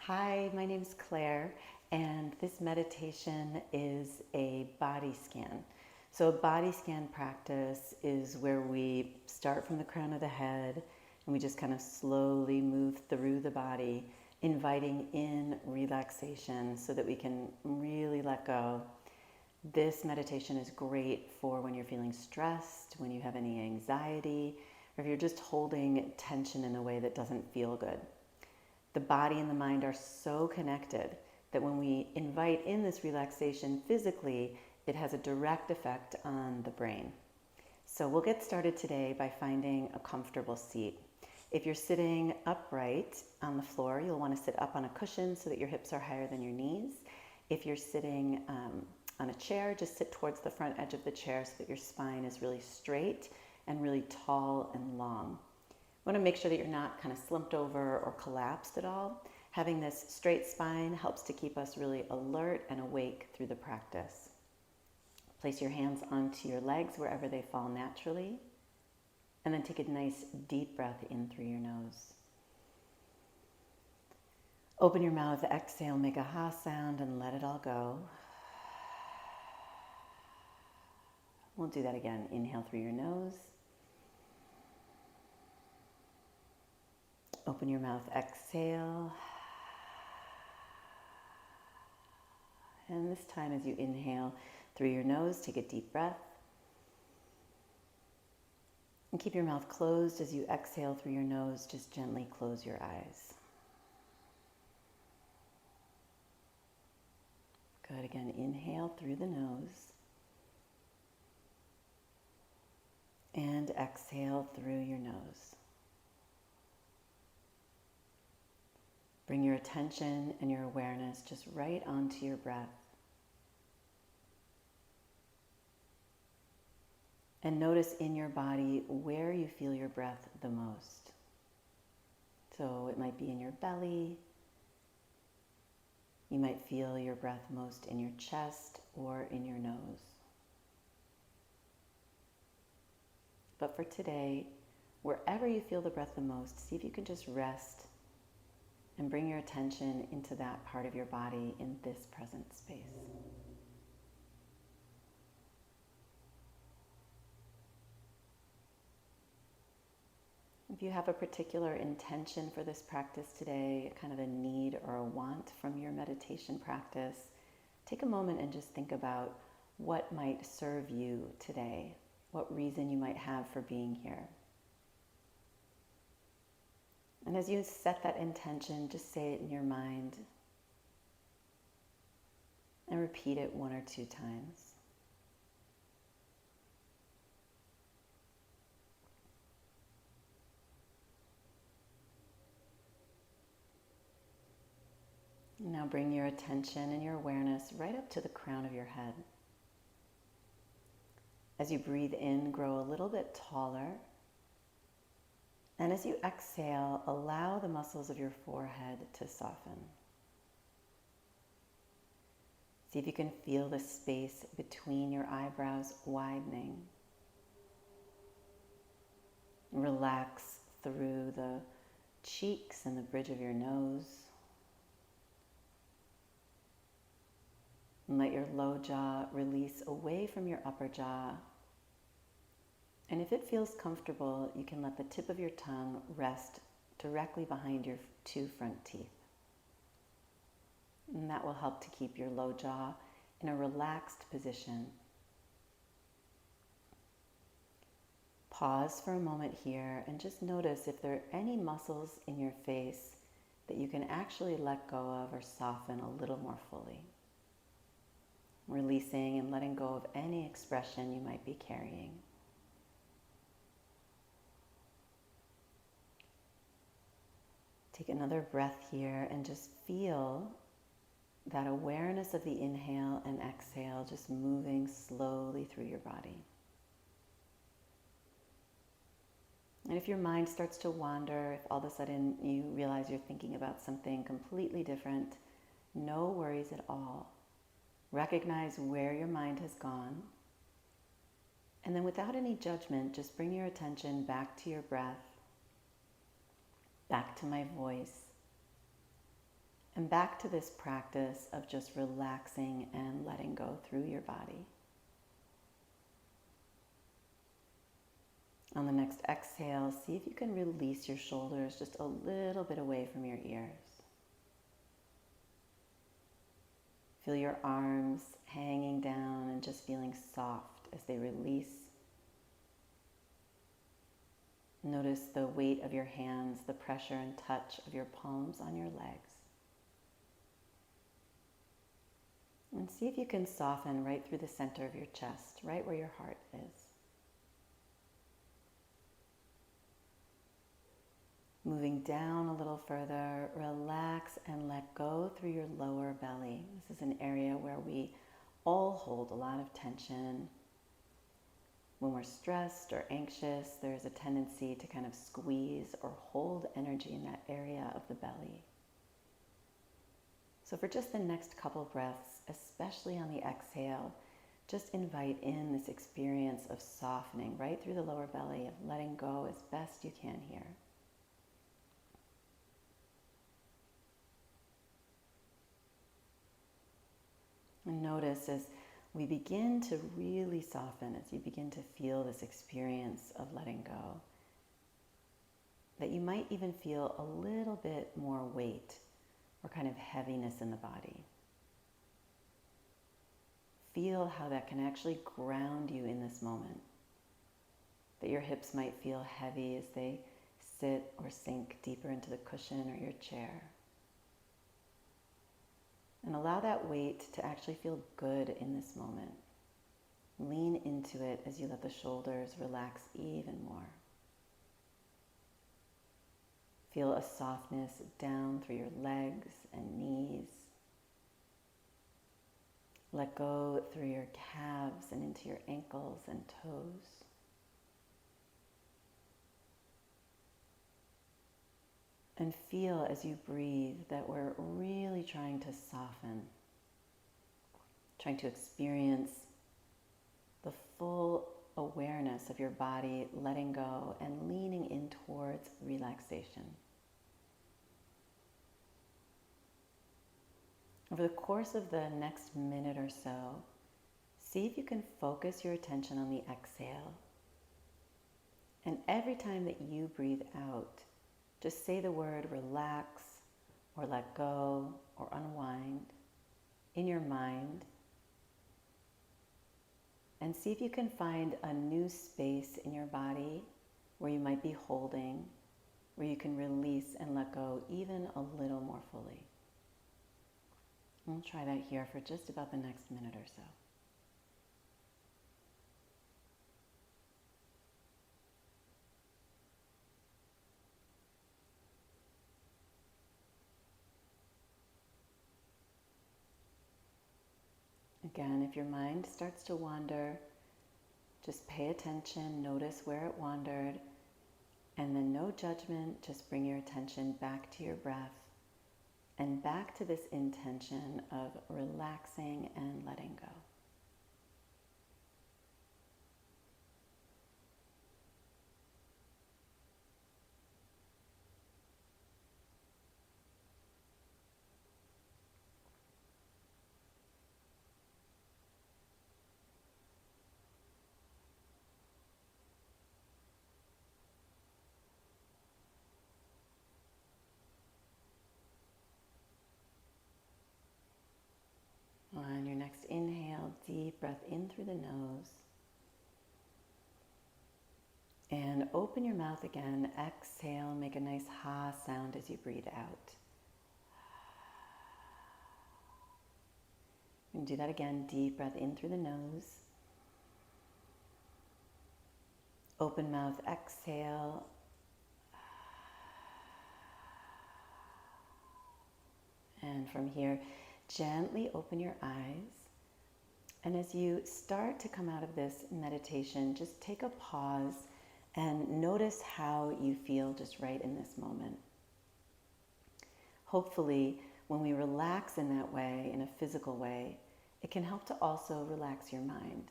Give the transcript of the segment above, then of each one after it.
Hi, my name is Claire, and this meditation is a body scan. So, a body scan practice is where we start from the crown of the head and we just kind of slowly move through the body, inviting in relaxation so that we can really let go. This meditation is great for when you're feeling stressed, when you have any anxiety, or if you're just holding tension in a way that doesn't feel good. The body and the mind are so connected that when we invite in this relaxation physically, it has a direct effect on the brain. So we'll get started today by finding a comfortable seat. If you're sitting upright on the floor, you'll want to sit up on a cushion so that your hips are higher than your knees. If you're sitting on a chair, just sit towards the front edge of the chair so that your spine is really straight and really tall and long. You want to make sure that you're not kind of slumped over or collapsed at all. Having this straight spine helps to keep us really alert and awake through the practice. Place your hands onto your legs wherever they fall naturally, and then take a nice deep breath in through your nose. Open your mouth, exhale, make a ha sound, and let it all go. We'll do that again. Inhale through your nose. Open your mouth, exhale. And this time as you inhale through your nose, take a deep breath. And keep your mouth closed as you exhale through your nose. Just gently close your eyes. Good. Again, inhale through the nose. And exhale through your nose. Bring your attention and your awareness just right onto your breath. And notice in your body where you feel your breath the most. So it might be in your belly. You might feel your breath most in your chest or in your nose. But for today, wherever you feel the breath the most, see if you can just rest and bring your attention into that part of your body in this present space. If you have a particular intention for this practice today, kind of a need or a want from your meditation practice, take a moment and just think about what might serve you today, what reason you might have for being here. And as you set that intention, just say it in your mind and repeat it 1 or 2 times. Now bring your attention and your awareness right up to the crown of your head. As you breathe in, grow a little bit taller. And as you exhale, allow the muscles of your forehead to soften. See if you can feel the space between your eyebrows widening. Relax through the cheeks and the bridge of your nose. And let your low jaw release away from your upper jaw. And if it feels comfortable, you can let the tip of your tongue rest directly behind your 2 front teeth. And that will help to keep your low jaw in a relaxed position. Pause for a moment here and just notice if there are any muscles in your face that you can actually let go of or soften a little more fully. Releasing and letting go of any expression you might be carrying. Take another breath here and just feel that awareness of the inhale and exhale just moving slowly through your body. And if your mind starts to wander, if all of a sudden you realize you're thinking about something completely different, no worries at all. Recognize where your mind has gone. And then without any judgment, just bring your attention back to your breath, back to my voice, And back to this practice of just relaxing and letting go through your body. On the next exhale, see if you can release your shoulders just a little bit away from your ears. Feel your arms hanging down and just feeling soft as they release. Notice the weight of your hands, the pressure and touch of your palms on your legs. And see if you can soften right through the center of your chest, right where your heart is. Moving down a little further, relax and let go through your lower belly. This is an area where we all hold a lot of tension. When we're stressed or anxious, there's a tendency to kind of squeeze or hold energy in that area of the belly. So for just the next couple breaths, especially on the exhale, just invite in this experience of softening right through the lower belly, of letting go as best you can here. And notice as we begin to really soften, as you begin to feel this experience of letting go, that you might even feel a little bit more weight or kind of heaviness in the body. Feel how that can actually ground you in this moment. That your hips might feel heavy as they sit or sink deeper into the cushion or your chair. And allow that weight to actually feel good in this moment. Lean into it as you let the shoulders relax even more. Feel a softness down through your legs and knees. Let go through your calves and into your ankles and toes. And feel as you breathe that we're really trying to soften, trying to experience the full awareness of your body, letting go and leaning in towards relaxation. Over the course of the next minute or so, see if you can focus your attention on the exhale. And every time that you breathe out, just say the word relax or let go or unwind in your mind, and see if you can find a new space in your body where you might be holding, where you can release and let go even a little more fully. We'll try that here for just about the next minute or so. Again, if your mind starts to wander, just pay attention, notice where it wandered, and then no judgment, just bring your attention back to your breath and back to this intention of relaxing and letting go. On your next inhale, deep breath in through the nose. And open your mouth again. Exhale, make a nice ha sound as you breathe out. And do that again. Deep breath in through the nose. Open mouth, exhale. And from here, gently open your eyes. And as you start to come out of this meditation, just take a pause and notice how you feel just right in this moment. Hopefully, when we relax in that way, in a physical way, it can help to also relax your mind.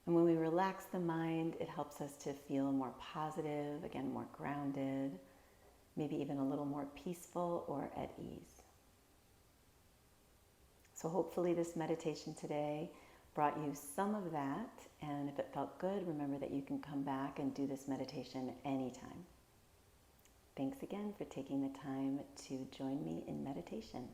And when we relax the mind, it helps us to feel more positive, again, more grounded, maybe even a little more peaceful or at ease. So hopefully this meditation today brought you some of that, and if it felt good, remember that you can come back and do this meditation anytime. Thanks again for taking the time to join me in meditation.